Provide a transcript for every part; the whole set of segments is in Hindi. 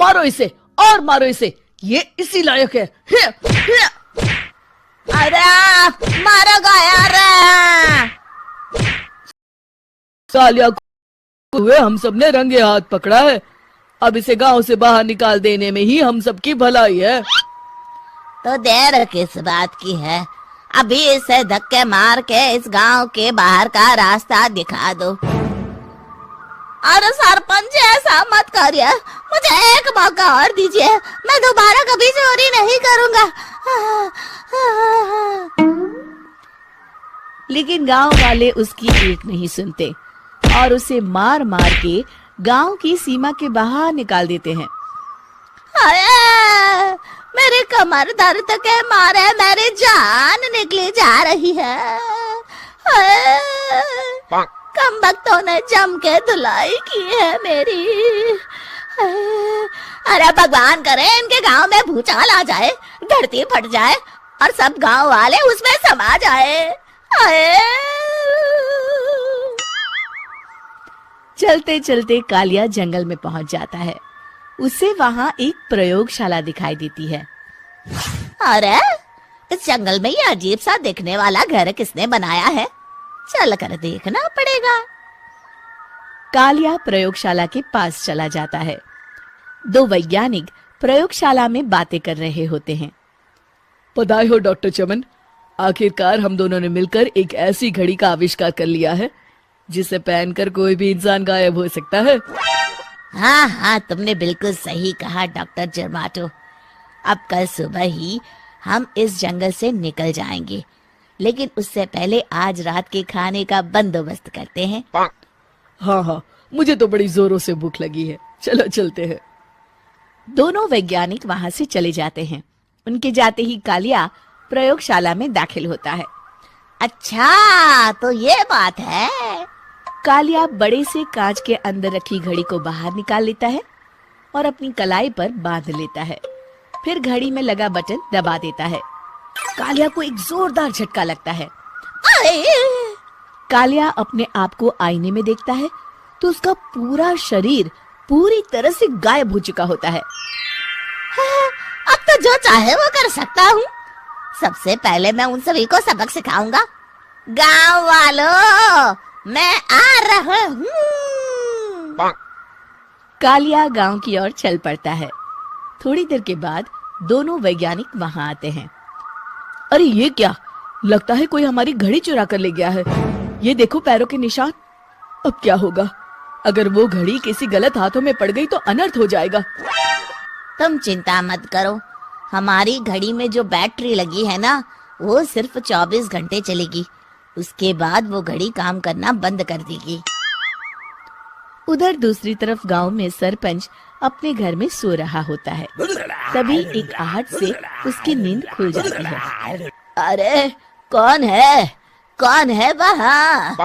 मारो इसे और मारो इसे, ये इसी लायक है। अरे मारो गया रे। कालिया को हुए हम सबने रंगे हाथ पकड़ा है, अब इसे गांव से बाहर निकाल देने में ही हम सबकी भलाई है। तो देर किस बात की है, अभी इसे धक्के मार के इस गांव के बाहर का रास्ता दिखा दो। अरे सरपंच ऐसा मत करिए, मुझे एक मौका और दीजिए, मैं दोबारा कभी चोरी नहीं करूंगा। लेकिन गांव वाले उसकी एक नहीं सुनते और उसे मार मार के गांव की सीमा के बाहर निकाल देते हैं। अरे मेरी कमर दर्द के मारे मेरी जान निकली जा रही है। कमबख्तों ने जम के धुलाई की है मेरी। अरे भगवान करे इनके गांव में भूचाल आ जाए, धरती फट जाए और सब गांव वाले उसमें समा जाए। चलते चलते कालिया जंगल में पहुंच जाता है। उसे वहां एक प्रयोगशाला दिखाई देती है। अरे इस जंगल में ये अजीब सा दिखने वाला घर किसने बनाया है, चल कर देखना पड़ेगा। कालिया प्रयोगशाला के पास चला जाता है। दो वैज्ञानिक प्रयोगशाला में बातें कर रहे होते हैं। बधाई हो डॉक्टर चमन, आखिरकार हम दोनों ने मिलकर एक ऐसी घड़ी का आविष्कार कर लिया है जिसे पहनकर कोई भी इंसान गायब हो सकता है। हाँ हाँ, तुमने बिल्कुल सही कहा डॉक्टर जर्माटो। अब कल सुबह ही हम इस जंगल से निकल जाएंगे, लेकिन उससे पहले आज रात के खाने का बंदोबस्त करते हैं। हाँ हाँ, मुझे तो बड़ी जोरों से भूख लगी है, चलो चलते हैं। दोनों वैज्ञानिक वहां से चले जाते हैं। उनके जाते ही कालिया प्रयोगशाला में दाखिल होता है। अच्छा तो ये बात है। कालिया बड़े से कांच के अंदर रखी घड़ी को बाहर निकाल लेता है और अपनी कलाई पर बांध लेता है। फिर घड़ी में लगा बटन दबा देता है। कालिया को एक जोरदार झटका लगता है। कालिया अपने आप को आईने में देखता है तो उसका पूरा शरीर पूरी तरह से गायब हो चुका होता है। अब तो जो चाहे वो कर सकता हूँ। सबसे पहले मैं उन सभी को सबक सिखाऊंगा। गांव वालों, मैं आ रहा हूँ। कालिया गांव की ओर चल पड़ता है। थोड़ी देर के बाद दोनों वैज्ञानिक वहां आते हैं। अरे ये क्या, लगता है कोई हमारी घड़ी चुरा कर ले गया है। ये देखो पैरों के निशान। अब क्या होगा, अगर वो घड़ी किसी गलत हाथों में पड़ गई तो अनर्थ हो जाएगा। तुम चिंता मत करो, हमारी घड़ी में जो बैटरी लगी है ना, वो सिर्फ 24 घंटे चलेगी। उसके बाद वो घड़ी काम करना बंद कर देगी। उधर दूसरी तरफ गांव में सरपंच अपने घर में सो रहा होता है। तभी एक आहट से उसकी नींद खुल जाती है। अरे कौन है वहाँ?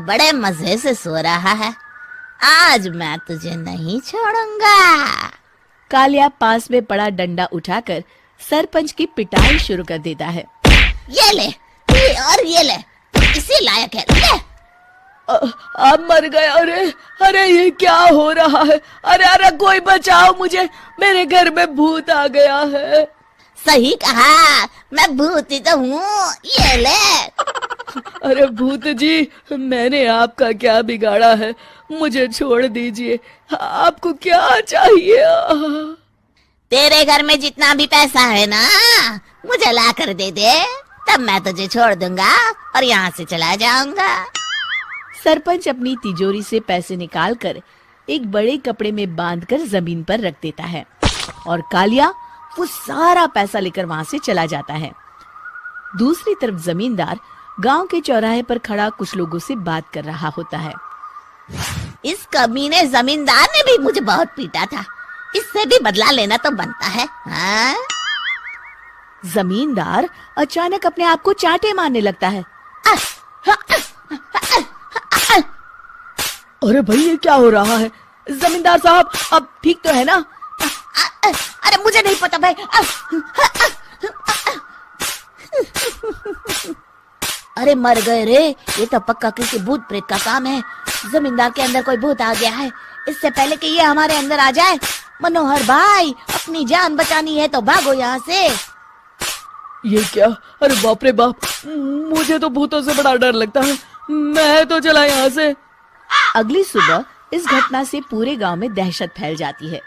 बड़े मजे से सो रहा है, आज मैं तुझे नहीं छोड़ूंगा। कालिया पास में पड़ा डंडा उठाकर सरपंच की पिटाई शुरू कर देता है। ये ले, ये ले, इसी लायक है, ले। आप मर गए। अरे ये क्या हो रहा है? अरे कोई बचाओ मुझे, मेरे घर में भूत आ गया है। सही कहा, मैं भूत ही तो हूँ, ये ले। अरे भूत जी, मैंने आपका क्या बिगाड़ा है, मुझे छोड़ दीजिए। आपको क्या चाहिए? तेरे घर में जितना भी पैसा है ना, मुझे ला कर दे दे, तब मैं तुझे छोड़ दूंगा और यहाँ से चला जाऊंगा। सरपंच अपनी तिजोरी से पैसे निकालकर एक बड़े कपड़े में बांधकर जमीन पर रख देता है और कालिया वो सारा पैसा लेकर वहां से चला जाता है। दूसरी तरफ जमींदार गांव के चौराहे पर खड़ा कुछ लोगों से बात कर रहा होता है। इस कमीने जमींदार ने भी मुझे बहुत पीटा था, इससे भी बदला लेना तो बनता है। हाँ? जमींदार अचानक अपने आप को चांटे मारने लगता है। अरे भाई ये क्या हो रहा है? जमींदार साहब अब ठीक तो है ना? अरे मुझे नहीं पता भाई। अरे मर गए रे, ये तो पक्का किसी भूत प्रेत का काम है। जमींदार के अंदर कोई भूत आ गया है। इससे पहले कि ये हमारे अंदर आ जाए, मनोहर भाई अपनी जान बचानी है तो भागो यहाँ से। ये क्या? अरे बाप रे बाप, मुझे तो भूतों से बड़ा डर लगता है, मैं तो चला यहाँ से। अगली सुबह इस घटना से पूरे गांव में दहशत फैल जाती है।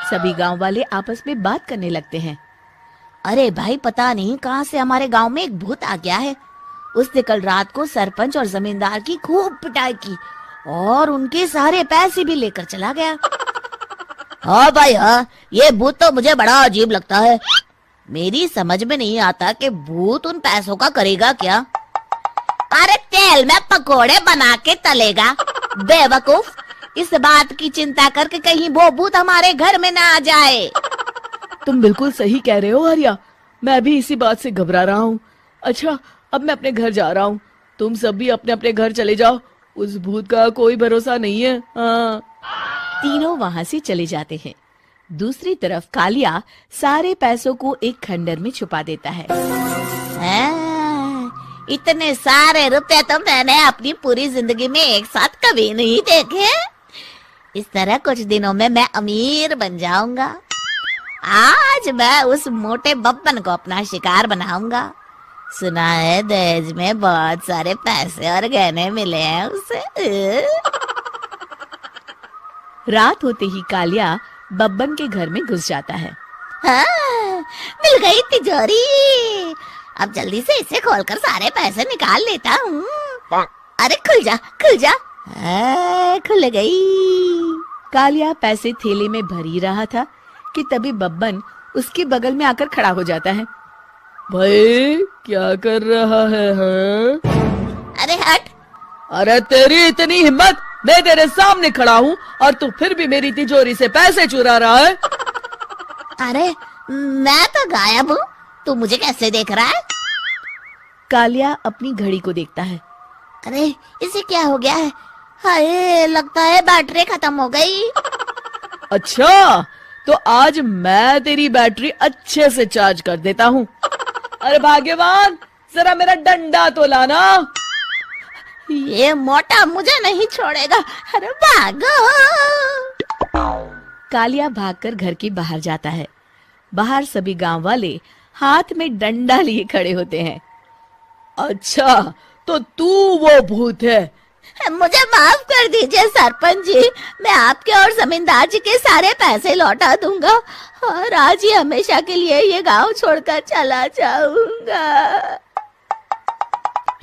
सभी गांव वाले आपस में बात करने लगते हैं। अरे भाई, पता नहीं कहाँ से हमारे गांव में एक भूत आ गया है। उसने कल रात को सरपंच और जमींदार की खूब पिटाई की और उनके सारे पैसे भी लेकर चला गया। हाँ भाई हाँ, ये भूत तो मुझे बड़ा अजीब लगता है। मेरी समझ में नहीं आता कि भूत उन पैसों का करेगा क्या। अरे तेल में पकोड़े बना के तलेगा बेवकूफ। इस बात की चिंता करके कहीं वो भूत हमारे घर में ना आ जाए। तुम बिल्कुल सही कह रहे हो आर्या, मैं भी इसी बात से घबरा रहा हूँ। अच्छा, अब मैं अपने घर जा रहा हूँ, तुम सब भी अपने अपने घर चले जाओ, उस भूत का कोई भरोसा नहीं है। हाँ। तीनों वहां से चले जाते हैं। दूसरी तरफ कालिया सारे पैसों को एक खंडर में छुपा देता है। इतने सारे रुपए तो मैंने अपनी पूरी जिंदगी में एक साथ कभी नहीं देखे। इस तरह कुछ दिनों में मैं अमीर बन जाऊंगा। आज मैं उस मोटे बब्बन को अपना शिकार बनाऊंगा। सुना है दहेज में बहुत सारे पैसे और गहने मिले हैं उसे। रात होते ही कालिया बब्बन के घर में घुस जाता है। हाँ, मिल गई तिजोरी। अब जल्दी से इसे खोलकर सारे पैसे निकाल लेता हूँ। अरे खुल जा खुल जा। खुल गई। कालिया पैसे थैले में भरी रहा था कि तभी बब्बन उसके बगल में आकर खड़ा हो जाता है। भाई क्या कर रहा है हाँ? अरे हट। अरे तेरी इतनी हिम्मत, मैं तेरे सामने खड़ा हूँ और तू फिर भी मेरी तिजोरी से पैसे चुरा रहा है। अरे मैं तो गायब हूँ, तू मुझे कैसे देख रहा है? कालिया अपनी घड़ी को देखता है। अरे इसे क्या हो गया है? हाय, लगता है बैटरी खत्म हो गई। अच्छा, तो आज मैं तेरी बैटरी अच्छे से चार्ज कर देता हूँ। अरे भाग्यवान, जरा मेरा डंडा तो लाना। ये मोटा मुझे नहीं छोड़ेगा। अरे भागो। कालिया भागकर घर के बाहर जाता है। बाहर सभी गांव वाले हाथ में डंडा लिए खड़े होते हैं। अच्छा, तो तू वो भूत है? मुझे माफ कर दीजिए सरपंच जी, मैं आपके और जमींदार जी के सारे पैसे लौटा दूंगा और आज ही हमेशा के लिए ये गांव छोड़कर चला जाऊंगा।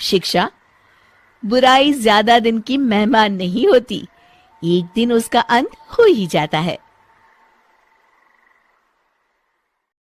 शिक्षा: बुराई ज्यादा दिन की मेहमान नहीं होती, एक दिन उसका अंत हो ही जाता है।